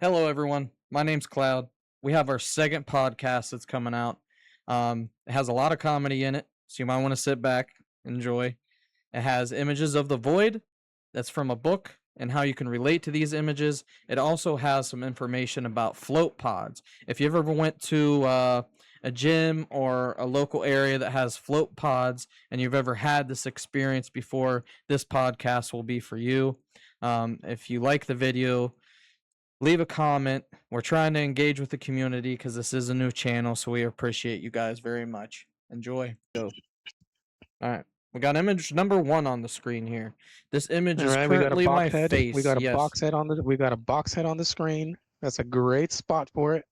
Hello, everyone. My name's Cloud. We have our second podcast that's coming out. It has a lot of comedy in it, so you might want to sit back, enjoy. It has images of the void that's from a book and how you can relate to these images. It also has some information about float pods. If you ever went to a gym or a local area that has float pods and you've ever had this experience before, this podcast will be for you. If you like the video, leave a comment. We're trying to engage with the community because this is a new channel, so we appreciate you guys very much. Enjoy. Go. All right. We got image number 1 on the screen here. This image All is right, we got a currently my box head. We face. got a Yes. box head on the screen. That's a great spot for it.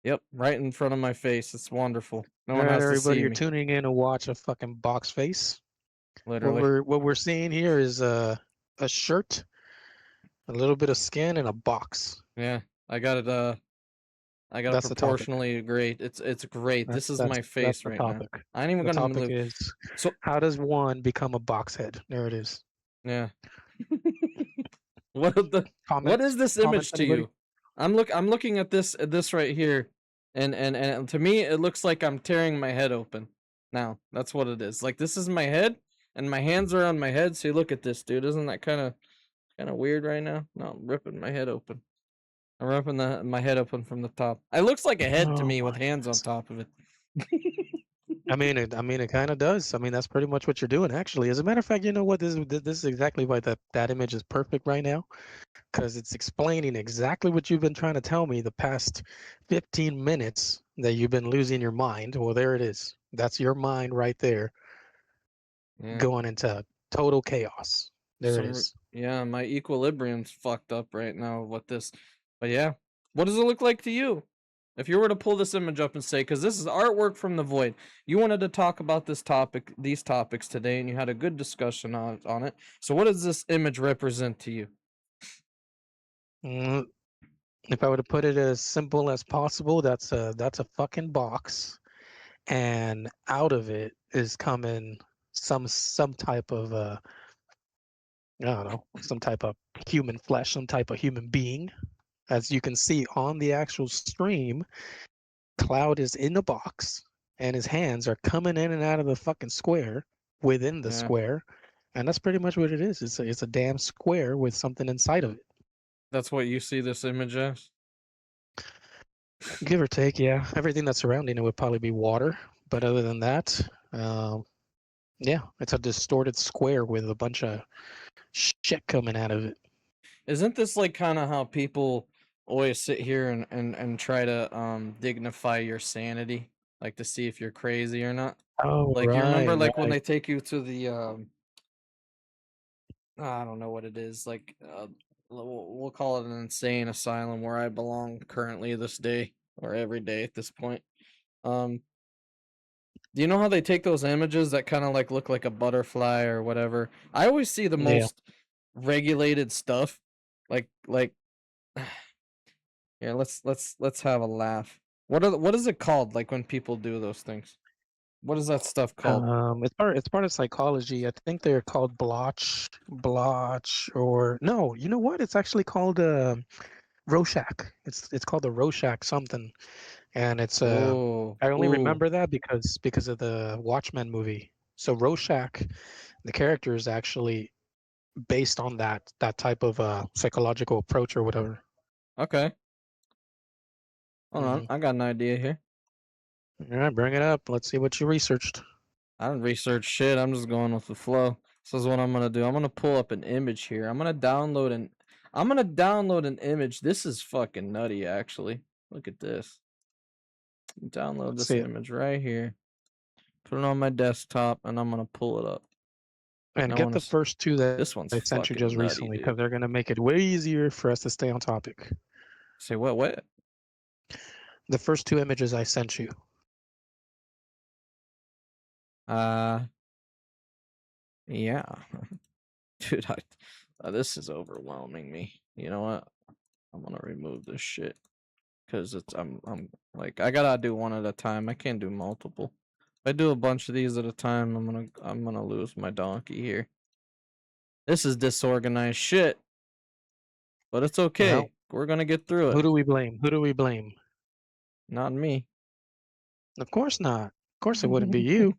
Yep. Right in front of my face. It's wonderful. No All one right, has to everybody, see you're me. tuning in to watch a fucking box face. What Literally. we're seeing here is a shirt, a little bit of skin, and a box. Yeah. I got it. I got it That's the topic. proportionally great. It's great. This That's is that's my that's face the right now. topic. I ain't even The gonna topic move. is So how does one become a box head? There it is. yeah. What are the what is Comments? this Comments, image to anybody? you? I'm looking at this right here, and to me it looks like I'm tearing my head open. Now that's what it is. Like this is my head, and my hands are on my head. So you look at this, dude. Isn't that kind of weird right now? No, I'm ripping my head open. I'm ripping my head open from the top. It looks like a head to Oh me with my hands on goodness. top of it. I mean, it kind of does. I mean, that's pretty much what you're doing, actually. As a matter of fact, you know what? This is exactly why that image is perfect right now, because it's explaining exactly what you've been trying to tell me the past 15 minutes that you've been losing your mind. Well, there it is. That's your mind right there Yeah. going into total chaos. There it is. Yeah, my equilibrium's fucked up right now with this. But yeah, what does it look like to you? If you were to pull this image up and say, because this is artwork from the void, you wanted to talk about these topics today, and you had a good discussion on it. So, what does this image represent to you? Mm, If I were to put it as simple as possible, that's a fucking box, and out of it is coming some type of I don't know, some type of human flesh, some type of human being. As you can see on the actual stream, Cloud is in the box and his hands are coming in and out of the fucking square within the Yeah, square. And that's pretty much what it is. It's a damn square with something inside of it. that's what you see this image as. Give or take, yeah. Everything that's surrounding it would probably be water. But other than that, um, yeah, it's a distorted square with a bunch of shit coming out of it. Isn't this like kind of how people always sit here and try to dignify your sanity, like to see if you're crazy or not? Oh, Like you remember right, like when right. they take you to the I don't know what it is, like we'll call it an insane asylum where I belong currently this day or every day at this point. Um do you know how they take those images that kind of like look like a butterfly or whatever? I always see the Yeah. most regulated stuff. Like here, let's have a laugh. What is it called like when people do those things? What is that stuff called? It's part of psychology. I think they're called blotch, or no, you know what? It's actually called Rorschach. It's called the Rorschach something, and it's Oh, I only ooh. remember that because of the Watchmen movie. So Rorschach, the character is actually based on that type of psychological approach or whatever. Okay. Hold on. Hmm. I got an idea here. All right, bring it up. Let's see what you researched. I didn't research shit. I'm just going with the flow. This is what I'm gonna do. I'm gonna pull up an image here. I'm gonna download an image. This is fucking nutty actually. Look at this. Download Let's this see it. image right here. Put it on my desktop and I'm gonna pull it up. And And I get wanna the first two that this one's I sent you fucking just nutty, recently because dude. they're gonna make it way easier for us to stay on topic. Say what? The first two images I sent you. Uh yeah. Dude, this is overwhelming me. You know what? I'm gonna remove this shit. Cause I'm like I gotta do one at a time. I can't do multiple. If I do a bunch of these at a time, I'm gonna lose my donkey here. This is disorganized shit, but it's Well, okay. We're gonna get through Who it. do we blame? Who do we blame? Not me. Of course not. Of course it wouldn't be you.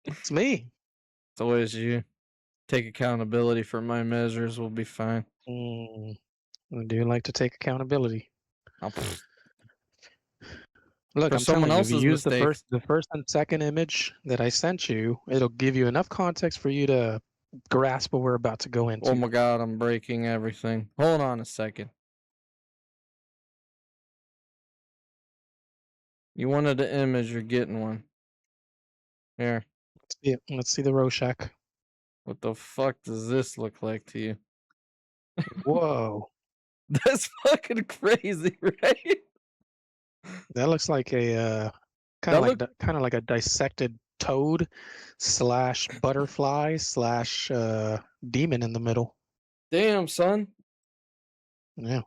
It's me. It's always you. Take accountability for my measures. We'll be fine. I do like to take accountability. Oh, pfft. Look, For I'm someone telling you, if you else's use mistakes. the first and second image that I sent you, it'll give you enough context for you to grasp what we're about to go Oh into. my god, I'm breaking everything. Hold on a second. You wanted an image, you're getting one. Here. Let's see the Rorschach. What the fuck does this look like to you? Whoa, That's fucking crazy, right? that looks like a That look kind of like a dissected toad slash butterfly slash demon in the middle. damn, son. Yeah,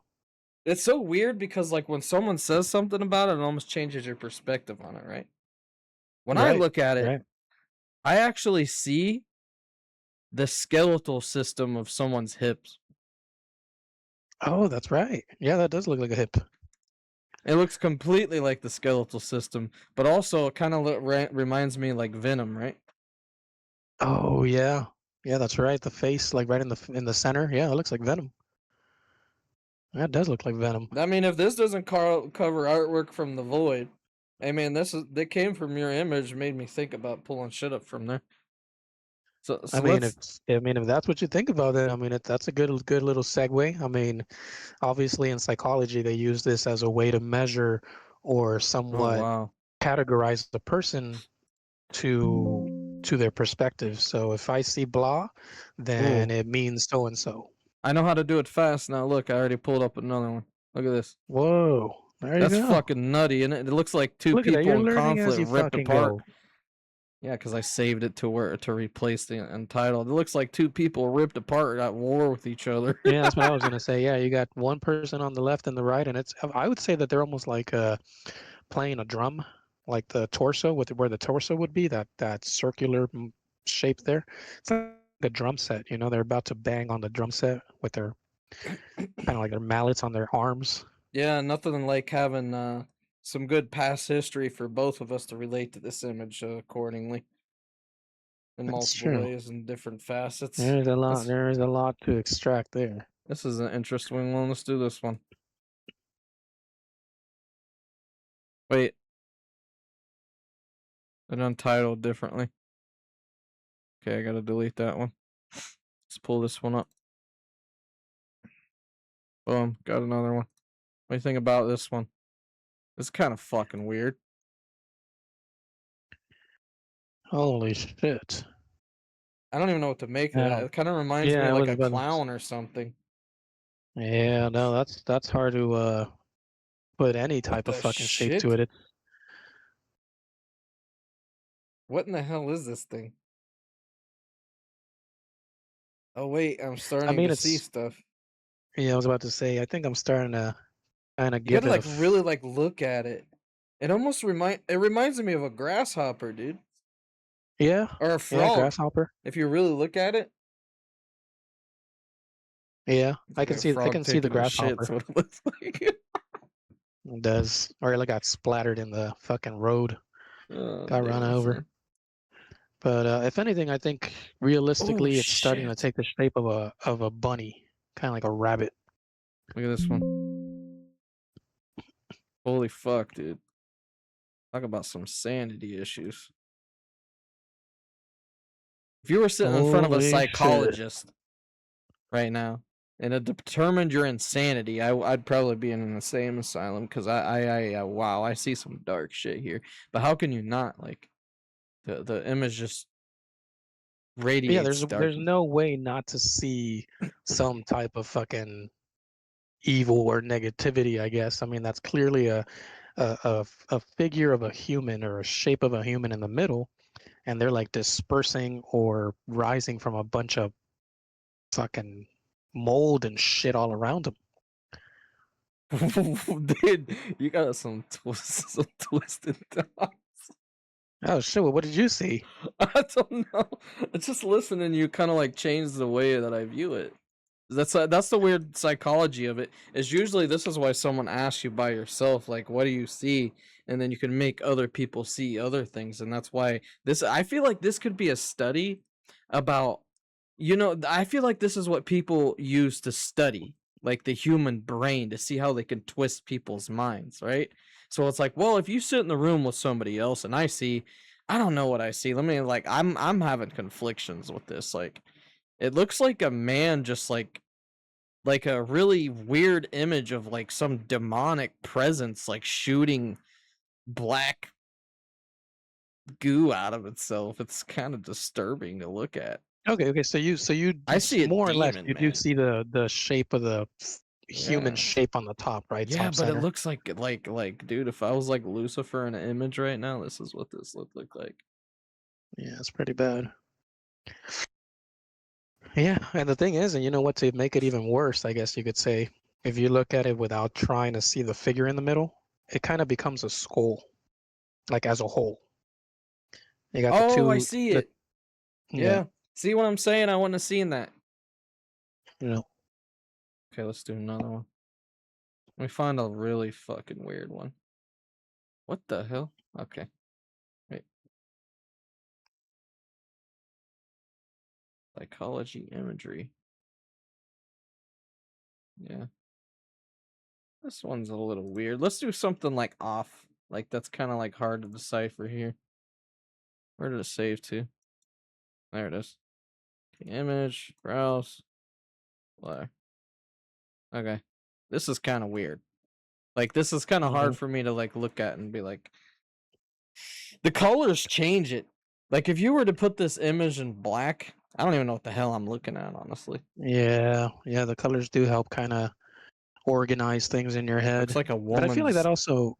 It's so weird because like when someone says something about it, it almost changes your perspective on it, right? When I right, look at it, right. I actually see the skeletal system of someone's hips. Oh, that's right. Yeah, that does look like a hip. It looks completely like the skeletal system, but also it kind of reminds me like Venom, right? Oh yeah, yeah, that's right. The face, like right in the center. Yeah, it looks like Venom. That does look like Venom. I mean, if this doesn't cover artwork from the Void, I mean, that came from your image, made me think about pulling shit up from there. So let's. I mean, if that's what you think about it, I mean, that's a good little segue. I mean, obviously in psychology they use this as a way to measure or Oh somewhat wow. categorize the person to their perspective. So if I see blah, then Ooh. it means so and so. I know how to do it fast now. Look, I already pulled up another one. Look at this. Whoa, there you That's go. fucking nutty, and it looks like two Look at that. people You're in learning as conflict you ripped fucking apart. go. Yeah, because I saved it to replace the untitled. It looks like two people ripped apart at war with each other. Yeah, that's what I was gonna say. Yeah, you got one person on the left and the right, and I would say that they're almost like playing a drum, like the torso with where the torso would be, that circular shape there. It's like a drum set. You know, they're about to bang on the drum set with their kind of like their mallets on their arms. Yeah, nothing like having some good past history for both of us to relate to this image accordingly in That's multiple true. ways and different facets. There's a lot. This There is a lot to extract there. this is an interesting one. Let's do this one. Wait, an untitled differently. Okay, I gotta delete that one. Let's pull this one up. Boom, got another one. What do you think about this one? It's kind of fucking weird. Holy shit! I don't even know what to make of Yeah, that. It kind of reminds me yeah. of I like was a about to. clown or something. Yeah, no, that's hard to put any What type of the fucking shape to shit? it. What in the hell is this thing? Oh wait, I'm I starting mean, to see it's. stuff. Yeah, I was about to say. I think I'm starting to kind of You give gotta it a. like really like look at it. It reminds me of a grasshopper, dude. Yeah, Or a yeah, frog. grasshopper. If you really look at it. Yeah, It's like a I frog can see the taking a shit, grasshopper. that's what it looks like. It does. Or it like got splattered in the fucking road, Oh got run damn over. son. But if anything, I think Oh realistically, it's starting to shit. take the shape of a bunny, kind of like a rabbit. Look at this one. Holy fuck, dude. Talk about some sanity issues. If you were sitting in front of a Holy shit! psychologist right now and it determined your insanity, I'd probably be in an insane asylum because wow, I see some dark shit here. But how can you not? Like the image just Yeah, radiates there's darkness. no way not to see some type of fucking evil or negativity. I guess. I mean, that's clearly a figure of a human or a shape of a human in the middle, and they're like dispersing or rising from a bunch of fucking mold and shit all around them. Dude, you got some twisted thoughts. Oh shit! Well, what did you see? I don't know. It's just listening. You kind of like changed the way that I view it. That's the weird psychology of it. Is usually this is why someone asks you by yourself, like, what do you see? And then you can make other people see other things, and that's why this. I feel like this could be a study about, I feel like this is what people use to study, like the human brain, to see how they can twist people's minds, right? So it's like, well, if you sit in the room with somebody else and I don't know what I see. Let me like, I'm having conflictions with this. Like, it looks like a man just like a really weird image of like some demonic presence like shooting black goo out of itself. It's kind of disturbing to look at. Okay. So you I see a more or less demon, you do man. see the shape of the human Yeah. shape on the top, right? Yeah, Top but it center. looks like dude, if I was like Lucifer in an image right now, this is what this would look like. Yeah, it's pretty bad. Yeah, and the thing is, and you know what, to make it even worse, I guess you could say, if you look at it without trying to see the figure in the middle, it kind of becomes a skull, like as a whole. You got the Oh, I two, see the it. yeah, Yeah. See what I'm saying? I wouldn't have seen that. you know, Okay, let's do another one. Let me find a really fucking weird one. What the hell? Okay. Wait. Psychology imagery. Yeah. This one's a little weird. Let's do something like off. Like that's kind of like hard to decipher here. Where did it save to? There it is. Okay, image, browse, blur. Okay. This is kind of weird. Like this is kind of mhm. hard for me to like look at and be like, the colors change it. Like if you were to put this image in black, I don't even know what the hell I'm looking at, honestly. Yeah, the colors do help kind of organize things in your Looks head. like a But I feel like that woman's also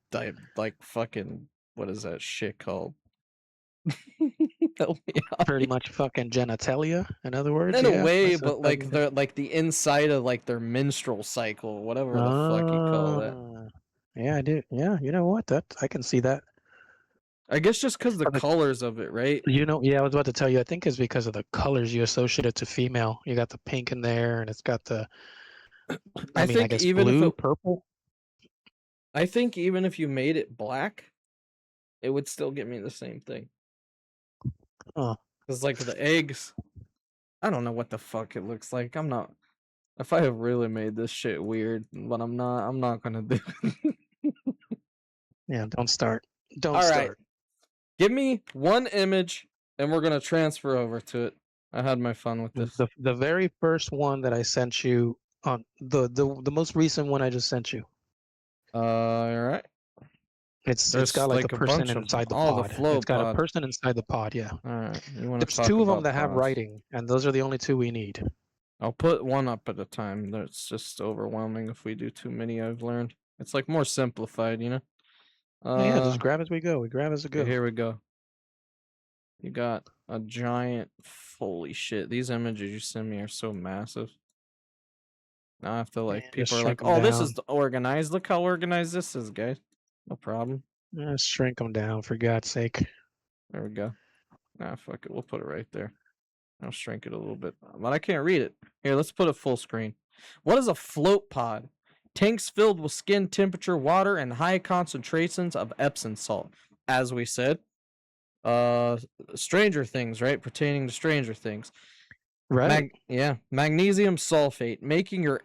like fucking, what is that shit called? Help me out pretty here. much fucking genitalia, in other words, In a yeah, way, that's a but type like of thing. the inside of like their menstrual cycle, whatever the fuck you call that. Ah, yeah, I do. Yeah, you know what? That I can see that. I guess just because the But the colors of it, right? You know, yeah, I was about to tell you, I think it's because of the colors you associate it to female. You got the pink in there, and it's got the, I I mean, I think guess even if blue, it, purple. I think even if you made it black, it would still get me the same thing. Oh, Cause like the eggs, I don't know what the fuck it looks like. I'm not. If I have really made this shit weird, but I'm not. I'm not gonna do it. yeah, don't start. Don't All right, start. give me one image, and we're gonna transfer over to it. I had my fun with this. The very first one that I sent you on the most recent one I just sent you. All right. It's There's got like a like a person bunch of inside the the pod. flow It's got a pod. person inside the pod, yeah. All right, you want to There's talk two of them about that have pods? writing, and those are the only two we need. I'll put one up at a time. That's just overwhelming if we do too many. I've learned it's like more simplified, you know. Yeah, just grab as we go. We grab as we Okay, go. here we go. You got a giant. Holy shit! These images you send me are so massive. Now I have to Yeah, like. just People are shrink like, them "Oh, this is down. organized. Look how organized this is, guys." No problem. Just shrink them down for God's sake. There we go. Nah, fuck it. We'll put it right there. I'll shrink it a little bit, but I can't read it. Here, let's put it full screen. What is a float pod? Tanks filled with skin temperature water and high concentrations of Epsom salt. As we said, uh, Stranger Things, right? Pertaining to Stranger Things. Right. Magnesium sulfate, making you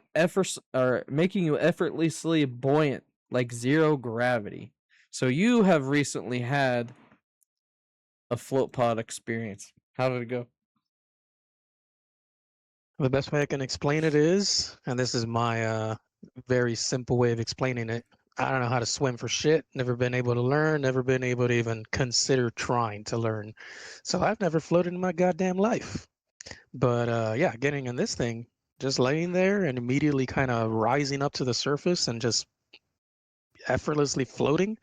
effortlessly buoyant, like zero gravity. So you have recently had a float pod experience. How did it go? The best way I can explain it is, and this is my very simple way of explaining it. I don't know how to swim for shit. Never been able to learn. Never been able to even consider trying to learn. So I've never floated in my goddamn life. But yeah, getting in this thing, just laying there and immediately kind of rising up to the surface and just effortlessly floating.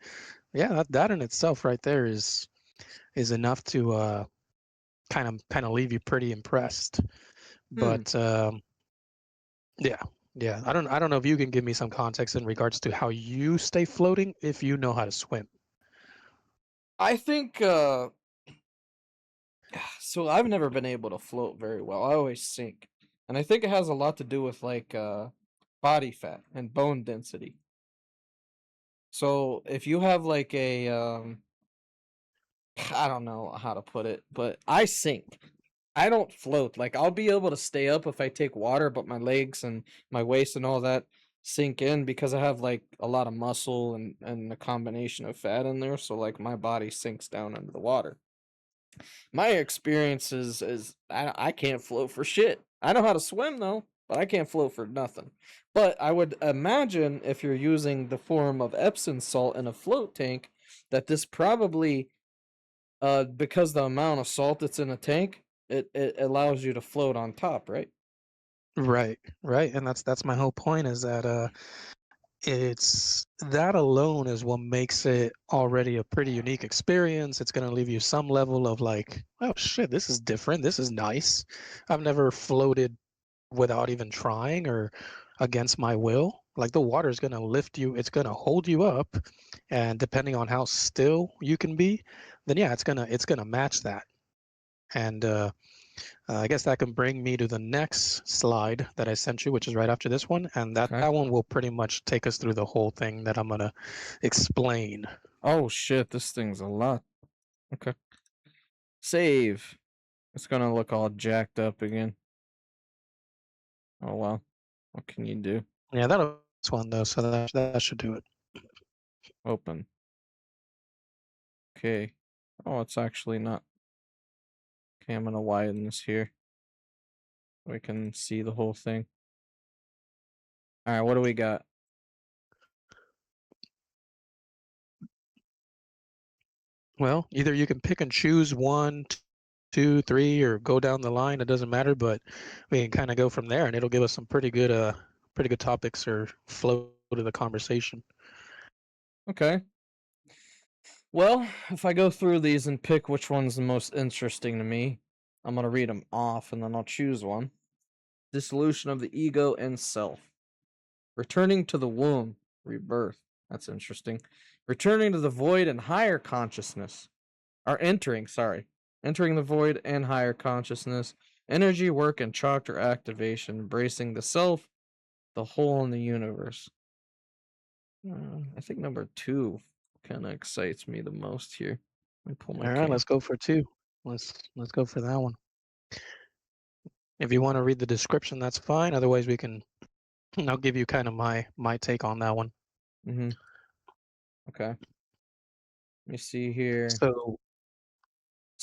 Yeah, that in itself right there is enough to kind of leave you pretty impressed. Hmm. But yeah, yeah. I don't know if you can give me some context in regards to how you stay floating if you know how to swim. I think so I've never been able to float very well. I always sink. and I think it has a lot to do with like body fat and bone density. So if you have like a I don't know how to put it, but I sink. I don't float. Like I'll be able to stay up if I take water, but my legs and my waist and all that sink in because I have like a lot of muscle and a combination of fat in there. So like my body sinks down under the water. My experience is I can't float for shit. I know how to swim though, but I can't float for nothing. But I would imagine if you're using the form of Epsom salt in a float tank, that this probably because the amount of salt that's in a tank, it allows you to float on top, right? Right, right, and that's my whole point is that it's that alone is what makes it already a pretty unique experience. It's going to leave you some level of like, oh shit, this is different. This is nice. I've never floated without even trying or against my will. Like the water is going to lift you, it's going to hold you up, and depending on how still you can be, then yeah, it's going to match that. And I guess that can bring me to the next slide that I sent you, which is right after this one, and that Okay. that one will pretty much take us through the whole thing that I'm gonna explain. Oh shit, this thing's a lot. Okay. Save. It's gonna look all jacked up again. Oh well. What can you do? Yeah, that'll this one though, so that should do it. Open. Okay. Oh, it's actually not. Okay, I'm gonna widen this here. We can see the whole thing. Alright, what do we got? Well, either you can pick and choose one, two, three, or go down the line. It doesn't matter, but we can kind of go from there, and it'll give us some pretty good topics or flow to the conversation. Okay. Well, if I go through these and pick which one's the most interesting to me, I'm gonna read them off and then I'll choose one. Dissolution of the ego and self. Returning to the womb. Rebirth. That's interesting. Returning to the void and higher consciousness. Or entering, sorry. Entering the void and higher consciousness. Energy work and chakra activation. Embracing the self, the whole in the universe. I think number 2 kind of excites me the most here. Let me pull my All right, cam. let's go for two. Let's go for that one. If you want to read the description, that's fine. Otherwise, we can I'll give you kind of my take on that one. Mm-hmm. Okay. Let me see here. So,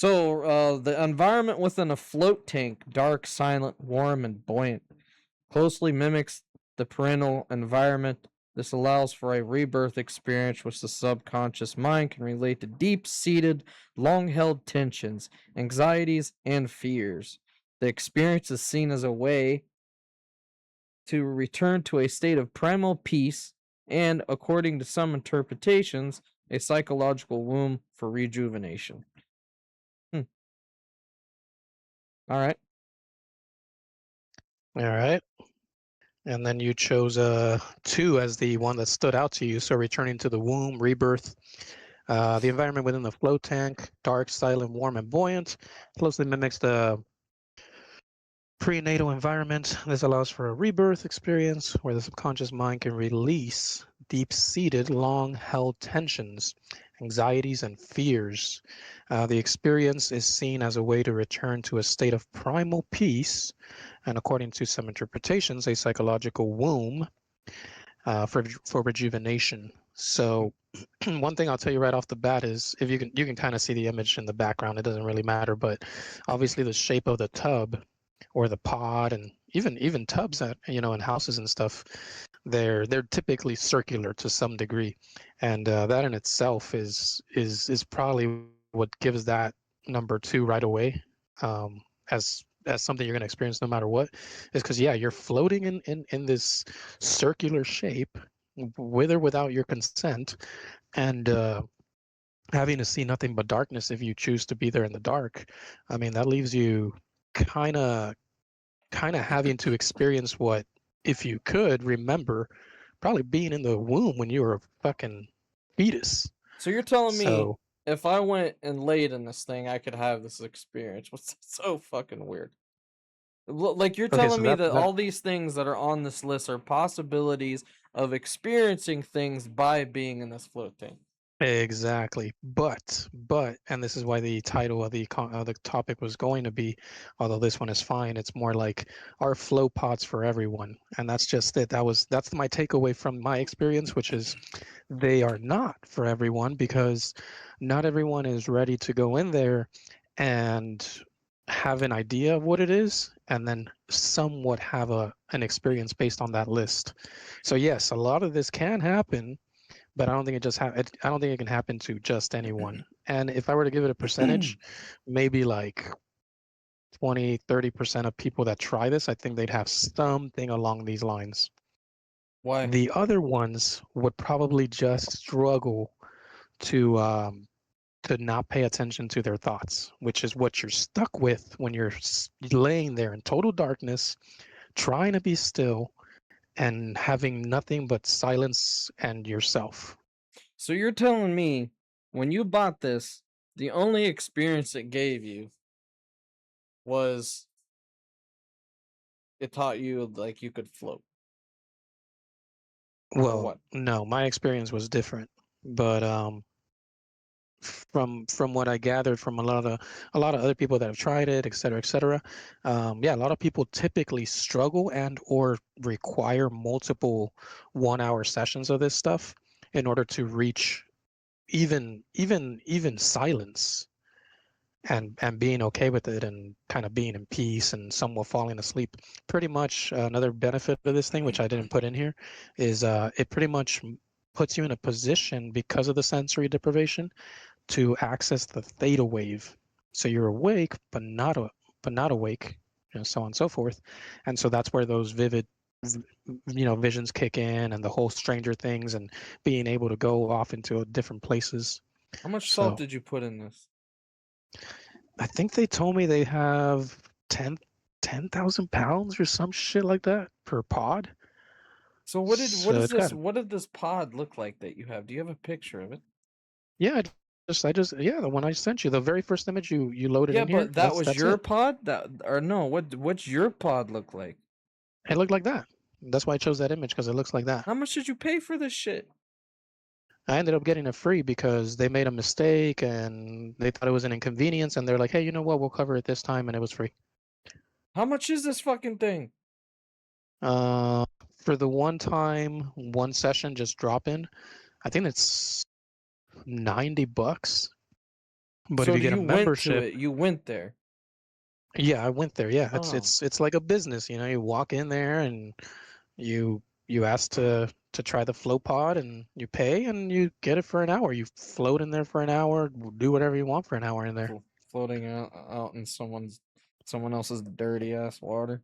So, the environment within a float tank, dark, silent, warm, and buoyant, closely mimics the parental environment. This allows for a rebirth experience which the subconscious mind can relate to deep seated, long held tensions, anxieties, and fears. The experience is seen as a way to return to a state of primal peace and, according to some interpretations, a psychological womb for rejuvenation. Hmm. All right. all right. And then you chose two as the one that stood out to you. So returning to the womb, rebirth. The environment within the float tank, dark, silent, warm, and buoyant, closely mimics the prenatal environment. This allows for a rebirth experience where the subconscious mind can release deep-seated, long-held tensions, anxieties, and fears. The experience is seen as a way to return to a state of primal peace, and according to some interpretations, a psychological womb for rejuvenation. So one thing I'll tell you right off the bat is if you can kind of see the image in the background, it doesn't really matter, but obviously the shape of the tub or the pod and even tubs that in houses and stuff, they're typically circular to some degree, and that in itself is probably what gives that number two right away, as something you're going to experience no matter what, is because yeah, you're floating in this circular shape with or without your consent, and having to see nothing but darkness if you choose to be there in the dark. I mean, that leaves you kind of having to experience what, if you could remember, probably being in the womb when you were a fucking fetus. So you're telling me So if I went and laid in this thing, I could have this experience? What's so fucking weird? Like you're Okay, telling so me that that that all these things that are on this list are possibilities of experiencing things by being in this float tank. exactly. But, and this is why the title of the topic was going to be, although this one is fine, it's more like are flow pods for everyone, and that's just it. That's my takeaway from my experience, which is they are not for everyone because not everyone is ready to go in there and have an idea of what it is and then somewhat have an experience based on that list. So yes, a lot of this can happen, but I don't think I don't think it can happen to just anyone. And if I were to give it a percentage, maybe like 20-30% of people that try this, I think they'd have something along these lines. Why? The other ones would probably just struggle to not pay attention to their thoughts, which is what you're stuck with when you're laying there in total darkness, trying to be still and having nothing but silence and yourself. So you're telling me when you bought this, the only experience it gave you was it taught you like you could float or Well, what? no, my experience was different, but from what I gathered from a lot of other people that have tried it, et cetera, yeah, a lot of people typically struggle and or require multiple 1 hour sessions of this stuff in order to reach even silence and being okay with it and kind of being in peace and somewhat falling asleep. Pretty much another benefit of this thing, which I didn't put in here, is it pretty much puts you in a position because of the sensory deprivation to access the theta wave. So you're awake, but not awake, so on and so forth. And so that's where those vivid, visions kick in, and the whole Stranger Things, and being able to go off into different places. How much salt So did you put in this? I think they told me they have 10,000 pounds or some shit like that per pod. So what So is it's got this? What did this pod look like that you have? Do you have a picture of it? yeah. Yeah, the one I sent you, the very first image you loaded Yeah, in here. but that That's was that's your it. pod? That or no, what's your pod look like? It looked like that. That's why I chose that image because it looks like that. How much did you pay for this shit? I ended up getting it free because they made a mistake and they thought it was an inconvenience, and they're like, "Hey, you know what? We'll cover it this time," and it was free. How much is this fucking thing? Uh, for the one time, one session, just drop in. I think it's $90. But if So you do get a you went to membership, it? You went there. yeah, I went there. Yeah, it's Oh. it's it's like a business. You walk in there and you ask to try the flow pod and you pay and you get it for an hour. You float in there for an hour, do whatever you want for an hour in there. Floating out in someone else's dirty ass water.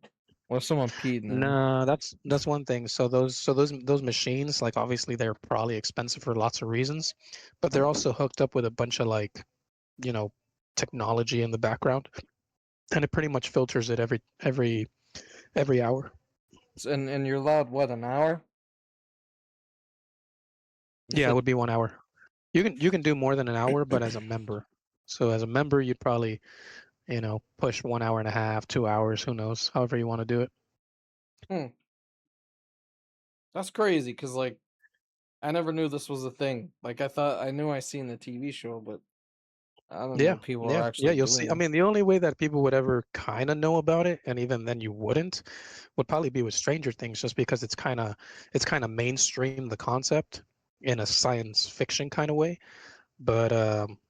What if someone peed in it? No, that's one thing. So those machines, like obviously they're probably expensive for lots of reasons, but they're also hooked up with a bunch of like, you know, technology in the background, and it pretty much filters it every hour. And you're allowed what, an hour? You Yeah, it said would be 1 hour. You can do more than an hour, but as a member. So as a member, you'd probably, push 1 hour and a half, 2 hours, who knows, however you want to do it. hmm, that's crazy because like I never knew this was a thing. Like I knew I seen the TV show, but I don't know Yeah, people are yeah, actually you'll see. doing I this. mean, the only way that people would ever kind of know about it, and even then you wouldn't, would probably be with Stranger Things, just because it's kind of mainstream the concept in a science fiction kind of way. But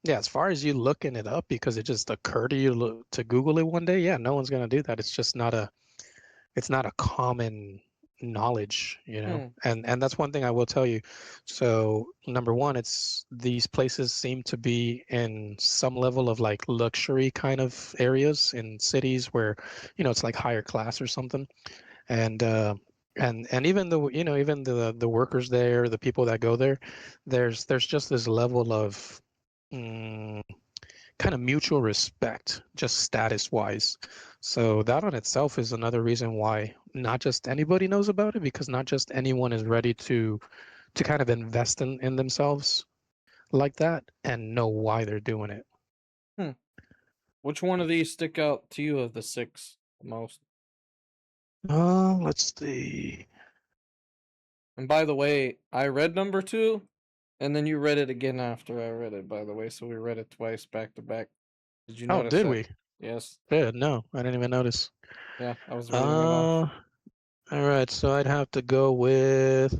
yeah, as far as you looking it up because it just occurred to you to Google it one day, yeah, no one's gonna do that. It's not a common knowledge, Hmm. and that's one thing I will tell you. So number one, it's these places seem to be in some level of like luxury kind of areas in cities where it's like higher class or something. And uh and and even the workers there, the people that go there, there's just this level of mm, kind of mutual respect, just status wise. So that on itself is another reason why not just anybody knows about it, because not just anyone is ready to kind of invest in themselves like that and know why they're doing it. Hmm. Which one of these stick out to you of the six the most? Let's see. And by the way, I read number 2, and then you read it again after I read it, by the way, so we read it twice back to back. Did you Oh, notice did that? we? Yes. Yeah, no, I didn't even notice. Yeah, I was reading it off. All right, so I'd have to go with,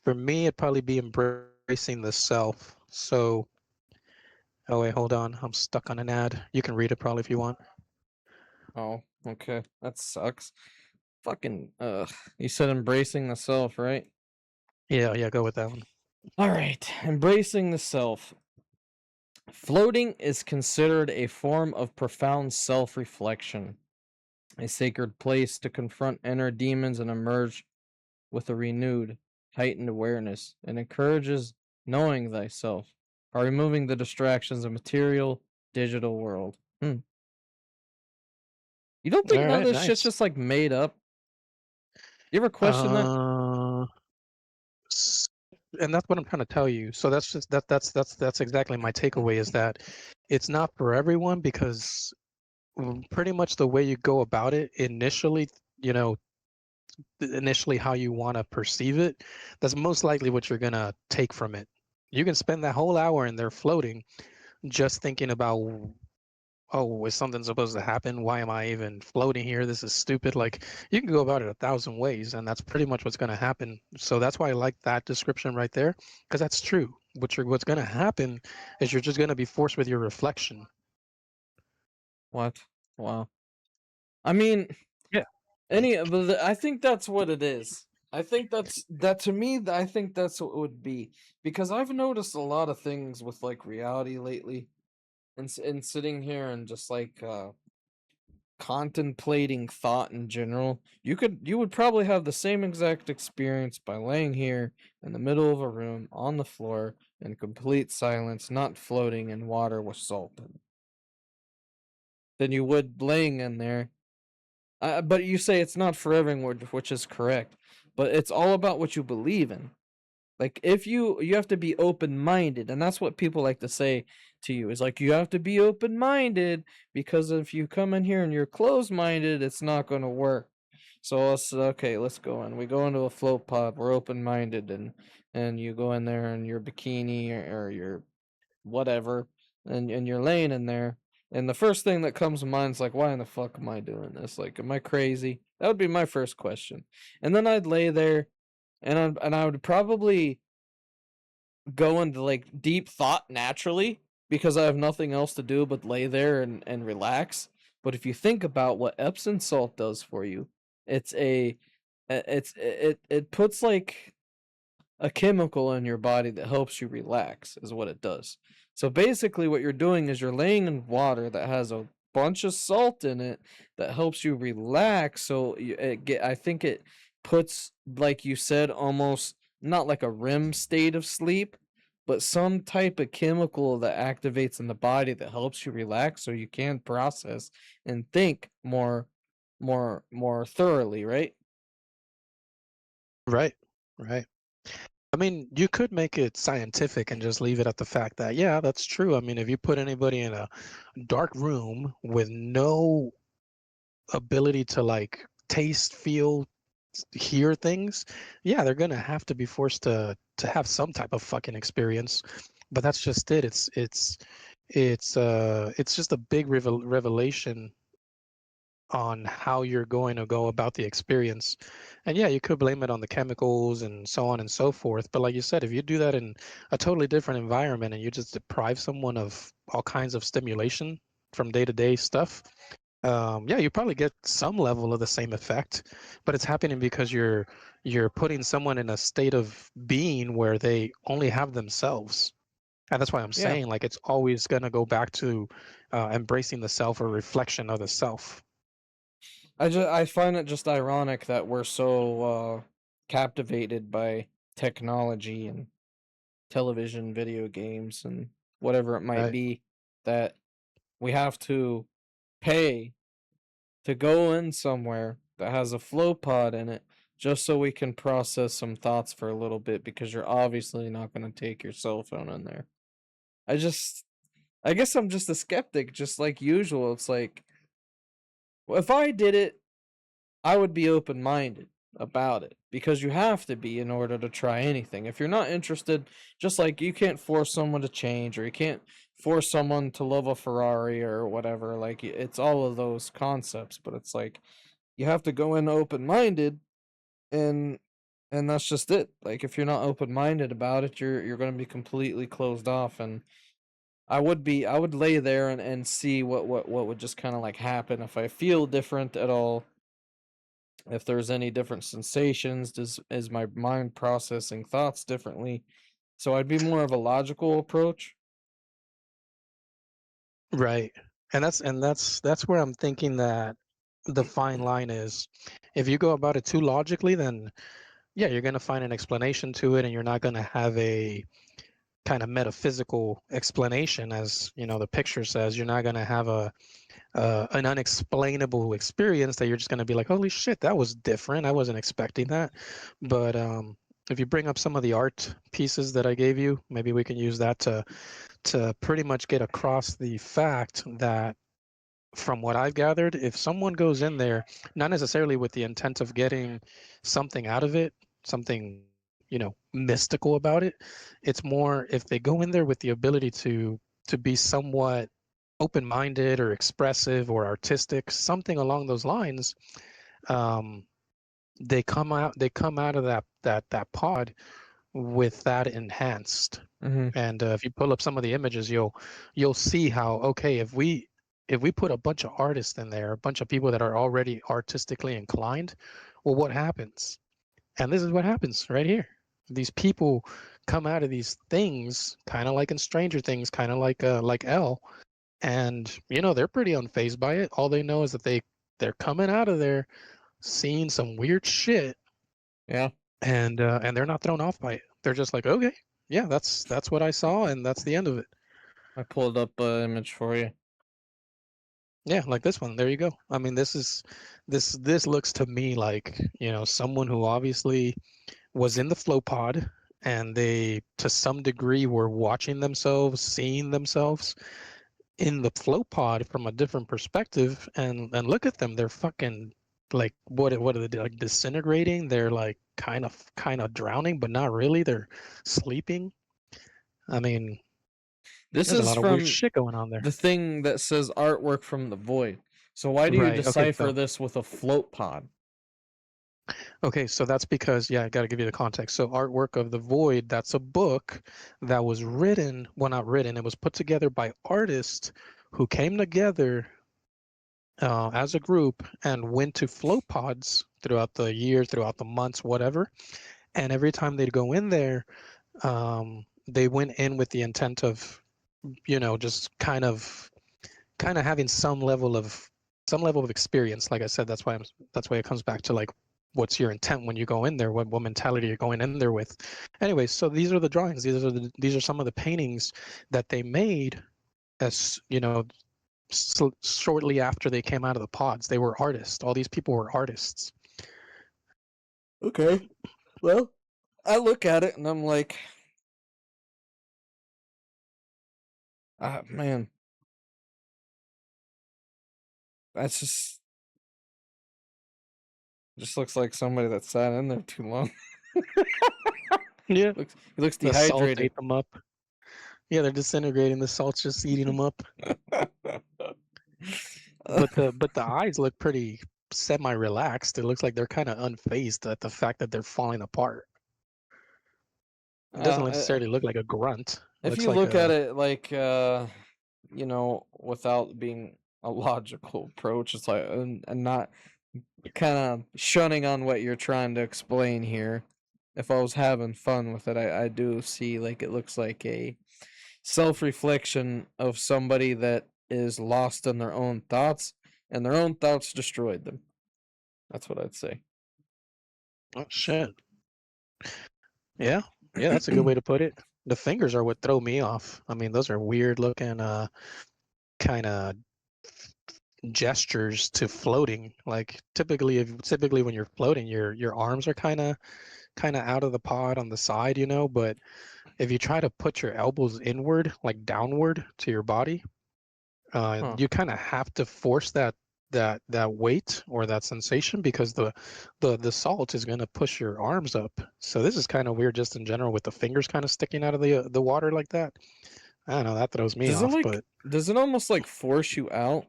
for me, it'd probably be embracing the self. So, oh wait, hold on, I'm stuck on an ad. You can read it probably if you want. Oh, okay. That sucks. Fucking you said embracing the self, right? Yeah, yeah, go with that one. All right. Embracing the self. Floating is considered a form of profound self-reflection, a sacred place to confront inner demons and emerge with a renewed, heightened awareness, and encourages knowing thyself by removing the distractions of material, digital world. You don't think All none of right, this shit's nice. just like made up? You ever question that? Uh, s- and that's what I'm trying to tell you. So that's just that's exactly my takeaway is that it's not for everyone because pretty much the way you go about it initially, you know, initially how you want to perceive it, that's most likely what you're gonna take from it. You can spend that whole hour in there floating, just thinking about, oh, is something supposed to happen? Why am I even floating here? This is stupid. Like you can go about it 1,000 ways, and that's pretty much what's gonna happen. So that's why I like that description right there, because that's true. What's gonna happen is you're just gonna be forced with your reflection. What? Wow. I mean, Yeah. but I think that's what it is. I think that to me. I think that's what it would be because I've noticed a lot of things with like reality lately, and sitting here and just like contemplating thought in general. You would probably have the same exact experience by laying here in the middle of a room on the floor in complete silence, not floating in water with salt in it, than you would laying in there. But you say it's not for everyone, which is correct. But it's all about what you believe in. Like if you have to be open minded, and that's what people like to say to you is like you have to be open minded because if you come in here and you're closed minded, it's not going to work. So okay, let's go in. We go into a float pod. We're open minded, and you go in there in your bikini or your whatever, and you're laying in there. And the first thing that comes to mind is like, why in the fuck am I doing this? Like, am I crazy? That would be my first question. And then I'd lay there, and I would probably go into like deep thought naturally because I have nothing else to do but lay there and relax. But if you think about what Epsom salt does for you, it's a it puts like a chemical in your body that helps you relax is what it does. So basically what you're doing is you're laying in water that has a bunch of salt in it that helps you relax so I think it puts like you said almost not like a REM state of sleep but some type of chemical that activates in the body that helps you relax so you can process and think more thoroughly, right? Right. Right. I mean, you could make it scientific and just leave it at the fact that, yeah, that's true. I mean, if you put anybody in a dark room with no ability to like taste, feel, hear things, yeah, they're gonna have to be forced to have some type of fucking experience. But that's just it. It's just a big revelation on how you're going to go about the experience. And yeah, you could blame it on the chemicals and so on and so forth. But like you said, if you do that in a totally different environment and you just deprive someone of all kinds of stimulation from day to day stuff, yeah, you probably get some level of the same effect, but it's happening because you're putting someone in a state of being where they only have themselves. And that's why I'm Yeah. saying like it's always going to go back to embracing the self or reflection of the self. I find it just ironic that we're so captivated by technology and television, video games, and whatever it might Right. be that we have to pay to go in somewhere that has a flow pod in it just so we can process some thoughts for a little bit because you're obviously not going to take your cell phone in there. I just I guess I'm just a skeptic just like usual. It's like if I did it I would be open minded about it because you have to be in order to try anything. If you're not interested, just like you can't force someone to change or you can't force someone to love a Ferrari or whatever, like it's all of those concepts, but it's like you have to go in open minded and that's just it. Like if you're not open minded about it, you're going to be completely closed off. And I would lay there and see what would just kind of like happen if I feel different at all, if there's any different sensations, does is my mind processing thoughts differently. So I'd be more of a logical approach. Right. And that's where I'm thinking that the fine line is. If you go about it too logically, then yeah, you're going to find an explanation to it, and you're not going to have a kind of metaphysical explanation, as you know the picture says. You're not going to have a an unexplainable experience that you're just going to be like, holy shit, that was different, I wasn't expecting that. But if you bring up some of the art pieces that I gave you, maybe we can use that to pretty much get across the fact that, from what I've gathered, if someone goes in there, not necessarily with the intent of getting something out of it, something, mystical about it, it's more if they go in there with the ability to be somewhat open-minded or expressive or artistic, something along those lines, um, they come out of that pod with that enhanced. Mm-hmm. And if you pull up some of the images, you'll see how, okay, if we put a bunch of artists in there, a bunch of people that are already artistically inclined, well, what happens? And this is what happens right here. These people come out of these things, kind of like in Stranger Things, kind of like Elle, and they're pretty unfazed by it. All they know is that they're coming out of there, seeing some weird shit, Yeah, and they're not thrown off by it. They're just like, okay, yeah, that's what I saw, and that's the end of it. I pulled up an image for you. Yeah, like this one. There you go. I mean, this looks to me like, someone who obviously was in the flow pod, and they to some degree were watching themselves, seeing themselves in the flow pod from a different perspective, and look at them. They're fucking like, what are they, like, disintegrating? They're like kind of drowning, but not really. They're sleeping. I mean, This there's a is lot of weird from shit going on there. the thing that says artwork from the void. So why do you Right. Okay, decipher so this with a float pod? that's because, yeah, I got to give you the context. So Artwork of the Void, that's a book that was written, well, not written, it was put together by artists who came together as a group and went to flow pods throughout the year, throughout the months, whatever. And every time they'd go in there, they went in with the intent of, just kind of having some level of experience. Like I said, that's why it comes back to, like, what's your intent when you go in there, what mentality you're going in there with. Anyway, so these are the drawings, these are some of the paintings that they made, as shortly after they came out of the pods. They were artists. All these people were artists. Okay. Well, I look at it and I'm like, ah, man, that's just looks like somebody that sat in there too long. Yeah, He looks the salt dehydrated. ate them up. Yeah, they're disintegrating. The salt's just eating them up. But the eyes look pretty semi-relaxed. It looks like they're kind of unfazed at the fact that they're falling apart. It doesn't uh, necessarily look like a grunt. It if looks you like look at a it like without being a logical approach, it's like and not kind of shunning on what you're trying to explain here. If I was having fun with it, I do see like it looks like a self reflection of somebody that is lost in their own thoughts, and their own thoughts destroyed them. That's what I'd say. oh shit. Yeah, yeah, that's a good way to put it. The fingers are what throw me off. I mean, those are weird looking kind of gestures to floating. Like typically when you're floating, your arms are kind of out of the pod on the side, but if you try to put your elbows inward, like downward to your body, Huh. you kind of have to force that weight or that sensation because the salt is going to push your arms up. So this is kind of weird just in general with the fingers kind of sticking out of the water like that. I don't know, that throws me Does it off, like but does it almost like force you out?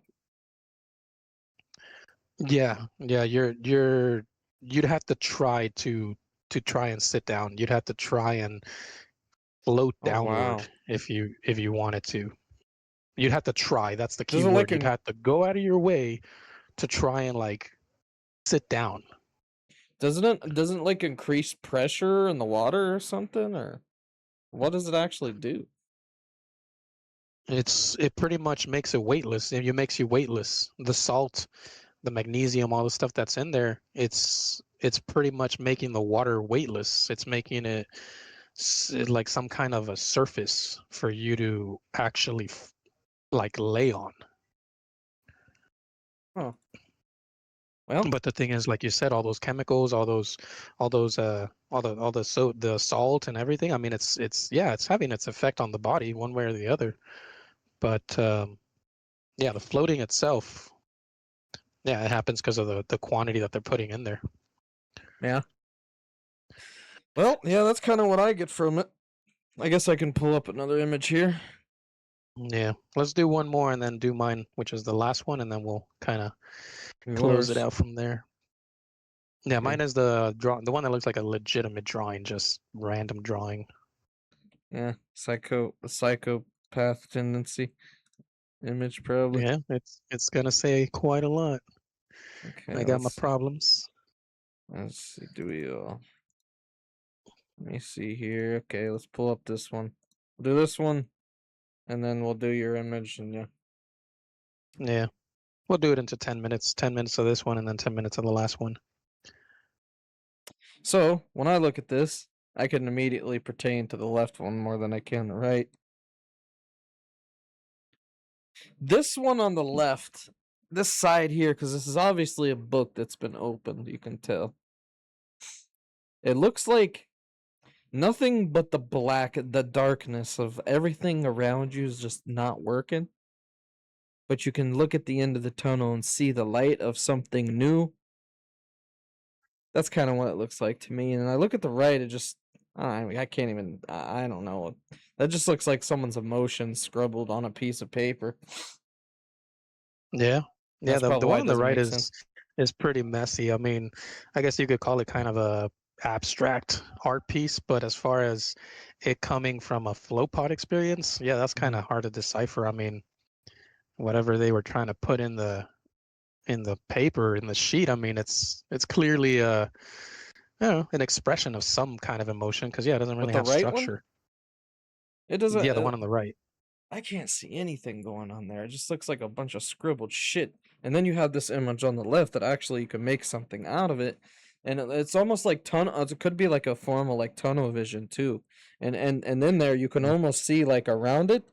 yeah, you'd have to try to try and sit down. You'd have to try and float Oh downward wow. if you wanted to. You'd have to try. That's the key Does it word. like You'd have to go out of your way to try and like sit down. doesn't like increase pressure in the water or something, or what does it actually do? It pretty much makes it weightless. It makes you weightless. The salt, the magnesium, all the stuff that's in there, it's pretty much making the water weightless. It's making it like some kind of a surface for you to actually like lay on. Huh. Well, But the thing is, like you said, all those chemicals, all those the salt and everything. I mean, it's yeah, it's having its effect on the body one way or the other. But yeah, the floating itself, yeah, it happens because of the quantity that they're putting in there. yeah. Well, yeah, that's kind of what I get from it. I guess I can pull up another image here. Yeah, let's do one more and then do mine, which is the last one, and then we'll kind of close it Yours. out from there. Yeah, Yeah. mine is the one that looks like a legitimate drawing, just random drawing. Yeah. Psychopath tendency image probably. Yeah, it's gonna say quite a lot. Okay, I got my problems. let's see. Let me see here. Okay, let's pull up this one. We'll do this one, and then we'll do your image, and yeah. Yeah, we'll do it into 10 minutes. 10 minutes of this one, and then 10 minutes of the last one. So when I look at this, I can immediately pertain to the left one more than I can the right. This one on the left, this side here, because this is obviously a book that's been opened, you can tell. It looks like nothing but the darkness of everything around you is just not working. But you can look at the end of the tunnel and see the light of something new. That's kind of what it looks like to me. And I look at the right, it just, I can't even, I don't know. That just looks like someone's emotions scribbled on a piece of paper. Yeah, yeah. That's The probably why one it on the doesn't right make sense. is pretty messy. I mean, I guess you could call it kind of a abstract art piece, but as far as it coming from a flow pod experience, yeah, that's kind Mhm. of hard to decipher. I mean, whatever they were trying to put in the paper in the sheet, I mean, it's clearly a you know an expression of some kind of emotion because yeah, it doesn't But really the have right one, structure. it doesn't, Yeah, the one on the right. I can't see anything going on there. It just looks like a bunch of scribbled shit. And then you have this image on the left that actually you can make something out of it. And it's almost like tunnel. It could be like a form of like tunnel vision too. And then there you can Yeah. almost see like around it.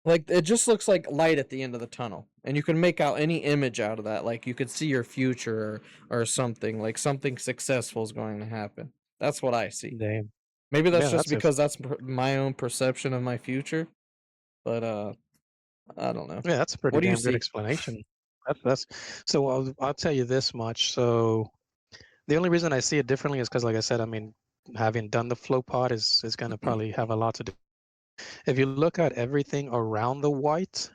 Like it just looks like light at the end of the tunnel. And you can make out any image out of that. Like you could see your future or something. Like something successful is going to happen. That's what I see. Damn. Maybe that's Yeah, just that's because that's my own perception of my future. But I don't know. yeah, that's a pretty What do you damn good see? explanation. That's so I'll tell you this much. So the only reason I see it differently is because, like I said, I mean, having done the flow pod is going to probably have a lot to do. If you look at everything around the white,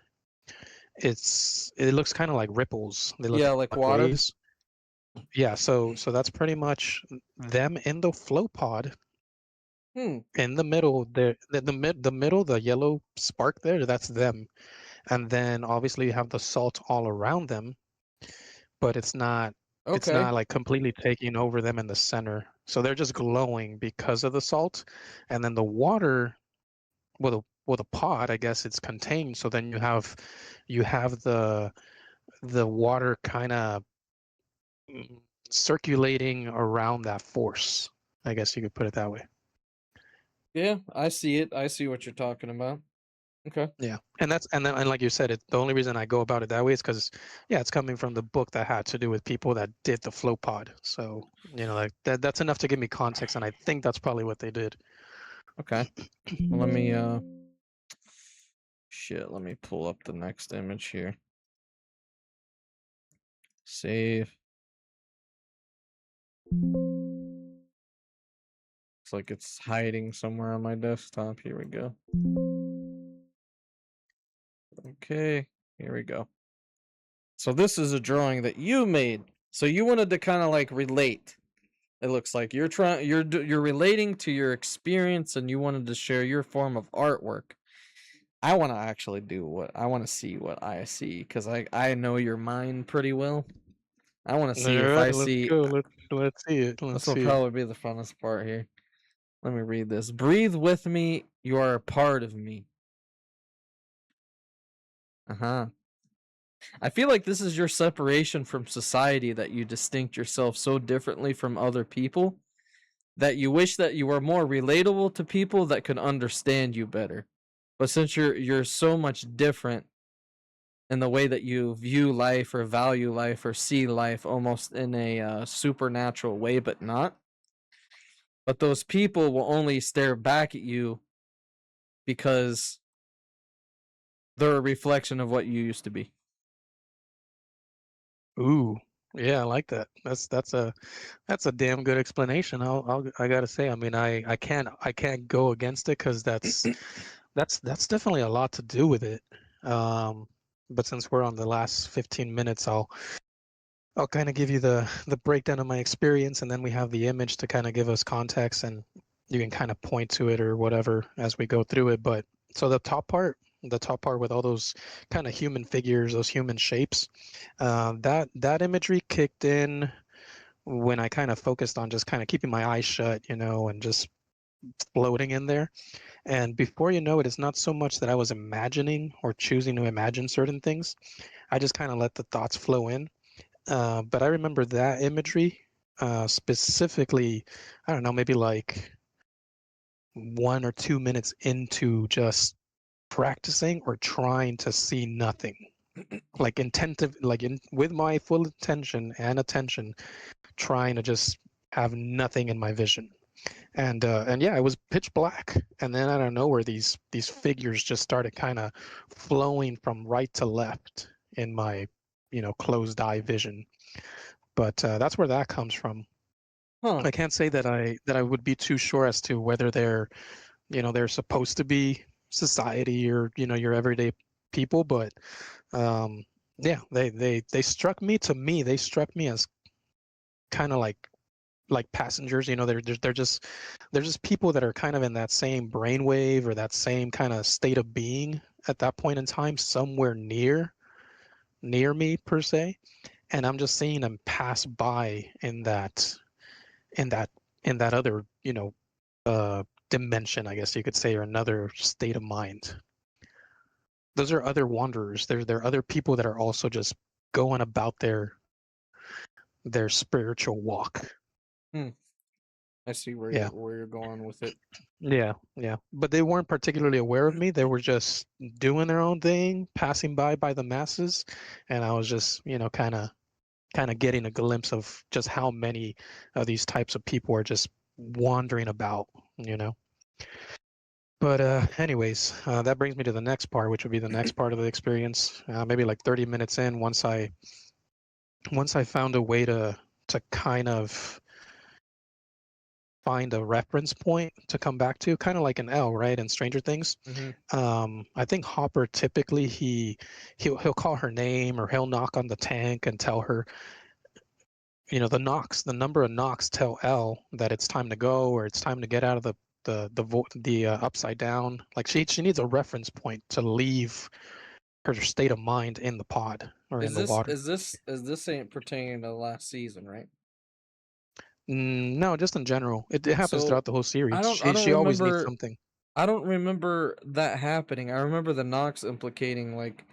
it looks kind of like ripples. They look Yeah, like like water. waves. Yeah, so that's pretty much them in the flow pod. Hmm. In the middle, there the middle, the yellow spark there, that's them. And then obviously you have the salt all around them, but it's Okay. not like completely taking over them in the center. So they're just glowing because of the salt. And then the water with a pot, I guess it's contained. So then you have the water kind of circulating around that force. I guess you could put it that way. Yeah, I see it. I see what you're talking about. Okay. Yeah, and that's and like you said, the only reason I go about it that way is because yeah, it's coming from the book that had to do with people that did the flow pod. So you know, like that's enough to give me context, and I think that's probably what they did. Okay. Well, let me let me pull up the next image here. Save. Looks like it's hiding somewhere on my desktop. Here we go. Okay, here we go. So this is a drawing that you made. So you wanted to kind of like relate. It looks like you're relating to your experience and you wanted to share your form of artwork. I want to actually do what I want to see what I see because I know your mind pretty well. I want to All see if right, I let's see. go. Let's see it. Let's This will see it. probably be the funnest part here. Let me read this. Breathe with me. You are a part of me. Uh huh. I feel like this is your separation from society that you distinct yourself so differently from other people that you wish that you were more relatable to people that could understand you better. But since you're so much different in the way that you view life or value life or see life almost in a supernatural way, but not. But those people will only stare back at you because they're a reflection of what you used to be. Ooh, yeah, I like that. That's a damn good explanation. I gotta say. I mean, I can't go against it because that's definitely a lot to do with it. Um, but since we're on the last 15 minutes, I'll kind of give you the breakdown of my experience, and then we have the image to kind of give us context, and you can kind of point to it or whatever as we go through it. But so the top part with all those kind of human figures, those human shapes, that imagery kicked in when I kind of focused on just kind of keeping my eyes shut, and just floating in there. And before you know it, it's not so much that I was imagining or choosing to imagine certain things. I just kind of let the thoughts flow in. But I remember that imagery specifically, I don't know, maybe like 1 or 2 minutes into just practicing or trying to see nothing. Like intentive, like with my full attention and attention, trying to just have nothing in my vision. And yeah, it was pitch black. And then I don't know where these figures just started kind of flowing from right to left in my, closed eye vision. But that's where that comes from. Huh. I can't say that I would be too sure as to whether they're supposed to be society or your everyday people, but um, yeah, they struck me. To me, they struck me as kind of like passengers. They're just people that are kind of in that same brainwave or that same kind of state of being at that point in time, somewhere near me per se, and I'm just seeing them pass by in that in that other dimension, I guess you could say, or another state of mind. Those are other wanderers. There are other people that are also just going about their spiritual walk. Hmm. I see where Yeah. you're going with it. Yeah. But they weren't particularly aware of me. They were just doing their own thing, passing by the masses, and I was just, kind of getting a glimpse of just how many of these types of people are just wandering about, you know. But anyways, that brings me to the next part, which would be the next part of the experience. Maybe like 30 minutes in, once I found a way to kind of find a reference point to come back to, kind of like an L, right? In Stranger Things. Mm-hmm. I think Hopper typically he'll call her name or he'll knock on the tank and tell her, the number of knocks tell L that it's time to go or it's time to get out of the upside down. Like she needs a reference point to leave her state of mind in the pod or in Is the this water. is this is this ain't pertaining to the last season, right? No, just in general. It happens So throughout the whole series. I don't I She don't she always needs remember something. I don't remember that happening. I remember the knocks implicating like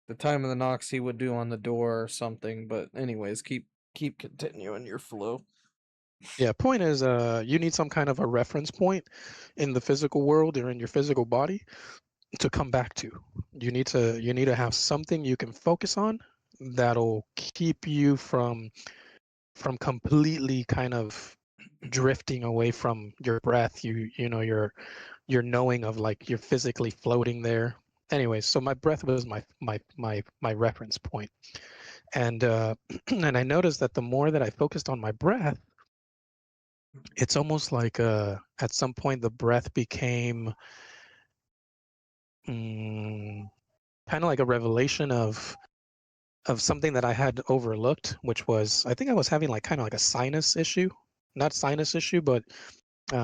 the time of the knocks he would do on the door or something. But anyways, keep continuing your flow. Yeah, point is, you need some kind of a reference point in the physical world or in your physical body to come back to. You need to have something you can focus on that'll keep you from completely kind of drifting away from your breath. Your knowing of like you're physically floating there. Anyways, so my breath was my reference point. And and I noticed that the more that I focused on my breath, it's almost like at some point the breath became kind of like a revelation of something that I had overlooked, which was I think I was having like kind of like a sinus issue, not sinus issue, but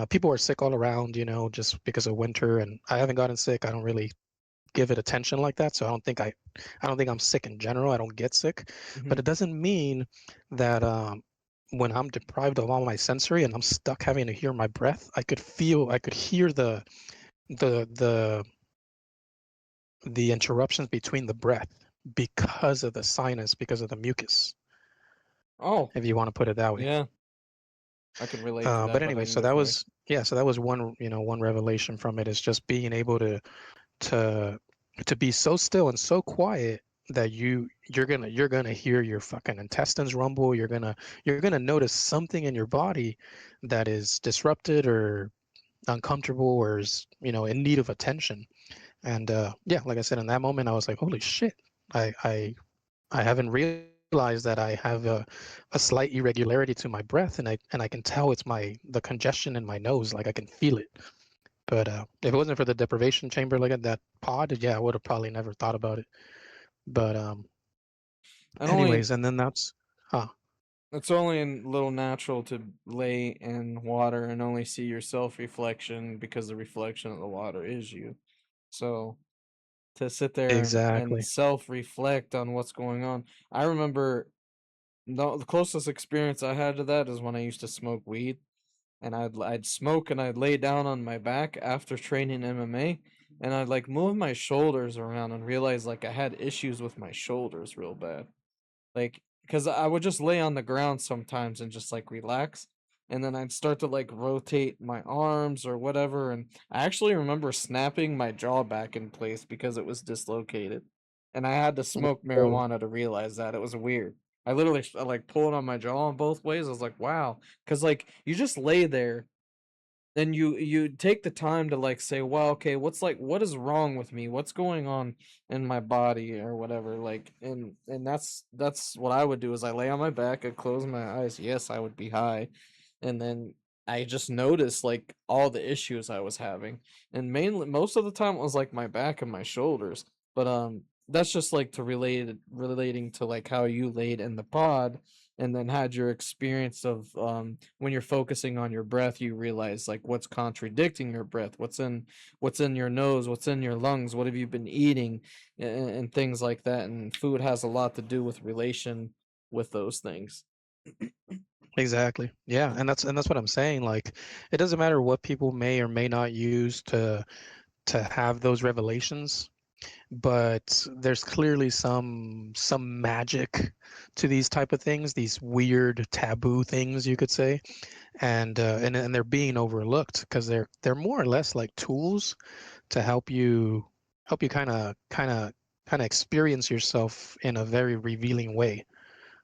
people are sick all around, just because of winter, and I haven't gotten sick. I don't really give it attention like that, so I don't think I'm sick in general. I don't get sick, but Hmm. it doesn't mean that when I'm deprived of all my sensory and I'm stuck having to hear my breath, I could hear the the the interruptions between the breath because of the sinus, because of the mucus, Oh, if you want to put it that way. yeah, I can relate to But that, but anyway, in so a that different way. was yeah, so that was one one revelation from it is just being able to to be so still and so quiet that you're gonna hear your fucking intestines rumble. You're gonna notice something in your body that is disrupted or uncomfortable or is in need of attention. And yeah, like I said, in that moment, I was like, holy shit, I I I haven't realized that I have a slight irregularity to my breath, and I can tell it's the congestion in my nose, like I can feel it. But if it wasn't for the deprivation chamber, like at that pod, yeah, I would have probably never thought about it. But And only anyways, and then that's huh. it's only a little natural to lay in water and only see your self reflection because the reflection of the water is you. So to sit there and Exactly. self reflect on what's going on. I remember the closest experience I had to that is when I used to smoke weed, and I'd smoke and I'd lay down on my back after training MMA, and I'd like move my shoulders around and realize like I had issues with my shoulders real bad. Like, because I would just lay on the ground sometimes and just like relax. And then I'd start to like rotate my arms or whatever. And I actually remember snapping my jaw back in place because it was dislocated. And I had to smoke Whoa. marijuana to realize that. It was weird. I literally like pulled on my jaw in both ways. I was like, wow. Because like you just lay there, then you take the time to like say, well, okay, what is wrong with me, what's going on in my body or whatever, like, and that's what I would do is I lay on my back, I close my eyes, yes, I would be high, and then I just noticed like all the issues I was having, and mainly most of the time it was like my back and my shoulders, but that's just like to relating to like how you laid in the pod and then had your experience of when you're focusing on your breath, you realize like what's contradicting your breath, what's in your nose, what's in your lungs, what have you been eating, and things like that. And food has a lot to do with relation with those things. Exactly. Yeah, and that's what I'm saying. Like, it doesn't matter what people may or may not use to have those revelations, but there's clearly some magic to these type of things, these weird taboo things you could say, and they're being overlooked because they're more or less like tools to help you kind of experience yourself in a very revealing way.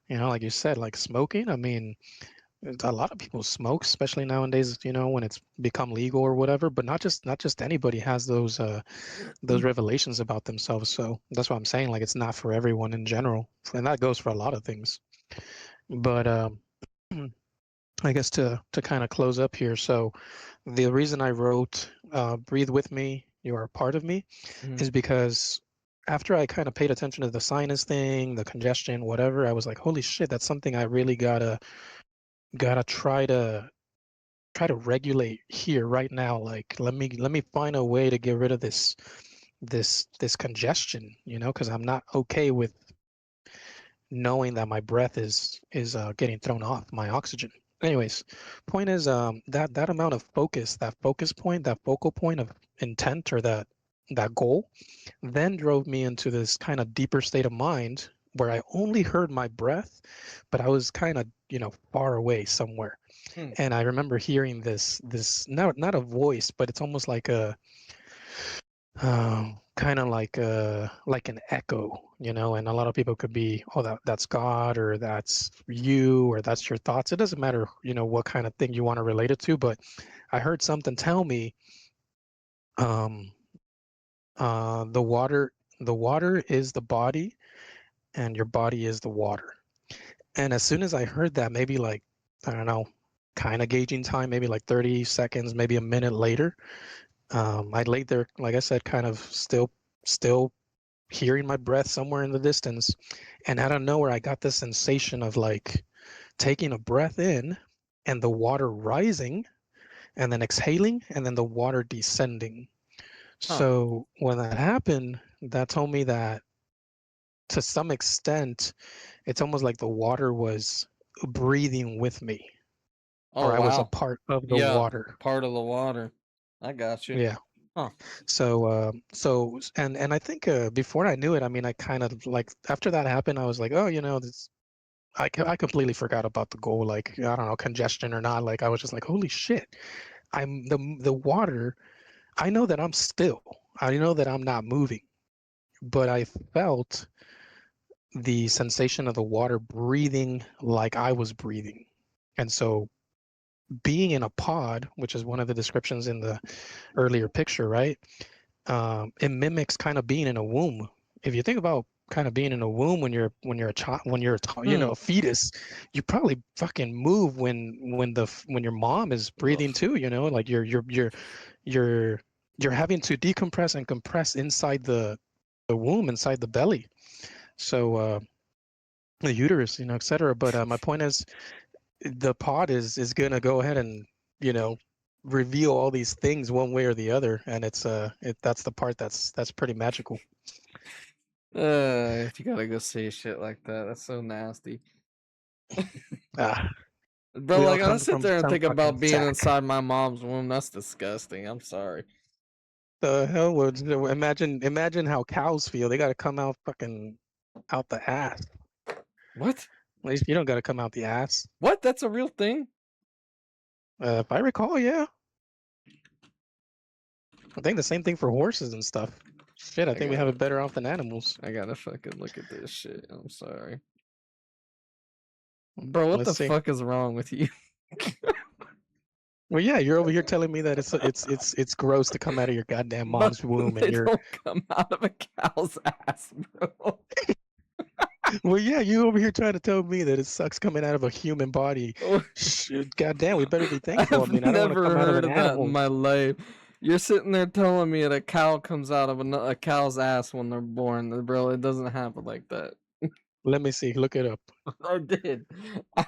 Like you said, like smoking. I mean, a lot of people smoke, especially nowadays. When it's become legal or whatever. But not just anybody has those revelations about themselves. So that's what I'm saying. Like it's not for everyone in general, and that goes for a lot of things. But I guess to kind of close up here. So the reason I wrote "Breathe with Me, You Are a Part of Me" Mhm. is because after I kind of paid attention to the sinus thing, the congestion, whatever, I was like, holy shit, that's something I really gotta try to regulate here right now. Like let me find a way to get rid of this congestion, because I'm not okay with knowing that my breath is getting thrown off my oxygen. Anyways, point is that amount of focus, that focus point, that focal point of intent or that goal then drove me into this kind of deeper state of mind where I only heard my breath, but I was kind of, far away somewhere. Hmm. And I remember hearing this not a voice, but it's almost like a kind of like an echo, and a lot of people could be, oh, that's God, or that's you, or that's your thoughts. It doesn't matter, what kind of thing you want to relate it to, but I heard something tell me, um, the water is the body, and your body is the water. And as soon as I heard that, maybe like, I don't know, kind of gauging time, maybe like 30 seconds, maybe a minute later, I laid there, like I said, kind of still hearing my breath somewhere in the distance. And out of nowhere, I got this sensation of like taking a breath in and the water rising and then exhaling and then the water descending. Huh. So when that happened, that told me that to some extent, it's almost like the water was breathing with me, Oh or I was a wow. part of the Yeah, water. part of the water. I got you. Yeah. Huh. And I think before I knew it, I mean, I kind of like after that happened, I was like, oh, this. I completely forgot about the goal, like I don't know, congestion or not. Like I was just like, holy shit, I'm the water. I know that I'm still. I know that I'm not moving, but I felt the sensation of the water breathing like I was breathing. And so being in a pod, which is one of the descriptions in the earlier picture, right? It mimics kind of being in a womb. If you think about kind of being in a womb when you're a child, a fetus, you probably fucking move when your mom is breathing Ugh. too, like you're having to decompress and compress inside the womb, inside the belly. So the uterus, etc. But my point is, the pod is gonna go ahead and you know reveal all these things one way or the other, and that's the part that's pretty magical. If you gotta go say shit like that, that's so nasty. Ah, Bro, we all like I come sit from there and some think fucking about being sack. inside my mom's womb. That's disgusting. I'm sorry. The hell would imagine how cows feel. They got to come out fucking out the ass. What? At least you don't got to come out the ass. What? That's a real thing? If I recall, yeah. I think the same thing for horses and stuff. Shit, I I think we have gotta it better off than animals. I gotta fucking look at this shit. I'm sorry. Bro, what Let's the see. fuck is wrong with you? Well, yeah, you're over here telling me that it's gross to come out of your goddamn But mom's womb, and they you're don't come out of a cow's ass, bro. well, yeah, you over here trying to tell me that it sucks coming out of a human body. Goddamn, we better be thankful. I I've mean, I don't want to never come out of heard an of that in animal. my life. You're sitting there telling me that a cow comes out of a cow's ass when they're born. Bro, it doesn't happen like that. Let me see. Look it up. I did.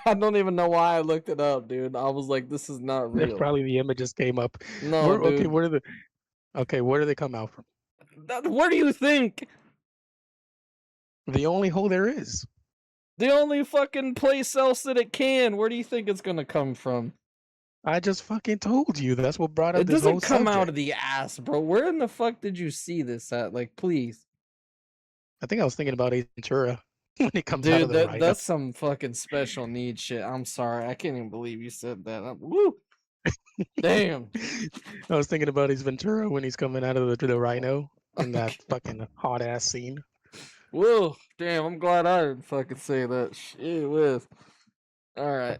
I don't even know why I looked it up, dude. I was like, this is not That's real. probably the images came up. No, Where okay? dude. Where do they come out from? Where do you think? The only hole there is. The only fucking place else that it can. Where do you think it's gonna come from? I just fucking told you. That's what brought up It this whole doesn't come out subject. of the ass, bro. Where in the fuck did you see this at? Like, please. I think I was thinking about Ace Ventura when he comes out of Dude, the rhino. that's some fucking special need shit. I'm sorry. I can't even believe you said that. Woo! Damn. I was thinking about Ace Ventura when he's coming out of the rhino in that fucking hot ass scene. Whoa. Damn, I'm glad I didn't fucking say that shit with. Alright.